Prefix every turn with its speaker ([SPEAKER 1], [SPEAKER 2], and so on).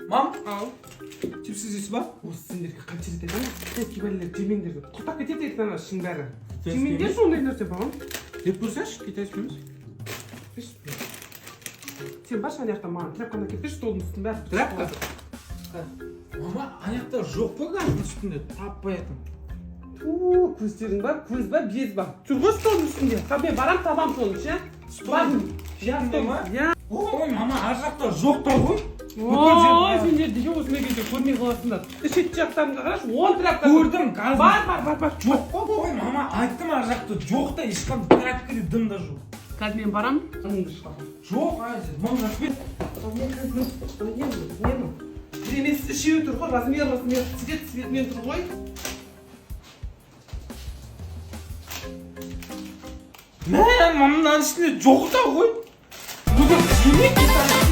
[SPEAKER 1] Мам,
[SPEAKER 2] Ал.
[SPEAKER 1] чипсіз жейсіз ба?
[SPEAKER 2] Осы сендерге қанша рет айтамын? Кейбіреулер жемеңдер деп. Құртап кетеді ертең ана ішінің бәрі.
[SPEAKER 1] Китайский
[SPEAKER 2] Жемеңдерші ондай нәрсе бағым.
[SPEAKER 1] Жеп көрсеңші, китайский емес.
[SPEAKER 2] Сен баршы ана жақтан маған тряпканы әкеліп берші, столдың үстінің бәрі.
[SPEAKER 1] Тряпка? Мама, аяқта жоқ па газдың үстінде? Таппай атым.
[SPEAKER 2] Көздерің бар, көз бар, без бар. Жүр ғой столдың үстінде. Мен барам табам соны, ше?
[SPEAKER 1] Столдың үстінде ма?
[SPEAKER 2] Иә.
[SPEAKER 1] Ой, мама, ар жақта жоқ та ғой.
[SPEAKER 2] Ой, сендерді осындай кезде көрмей қаласыңдар. Шет жақтарыңға қарашы, 10 тряпка.
[SPEAKER 1] Көрдім, газдың.
[SPEAKER 2] Бар.
[SPEAKER 1] Жоқ қой, ой, мама, айттым ар жақта жоқ та, ешқандай тряпкада дым да жоқ.
[SPEAKER 2] Қазір мен барам, жыныңды шығамын.
[SPEAKER 1] Жоқ, айзы, мам, рахмет.
[SPEAKER 2] Нені? Бір емес, үшеуі тұр ғой, размер, цветмен тұр ғой.
[SPEAKER 1] Мә, мамның ішінде жоқ та ғой. Бүгін сене кетті.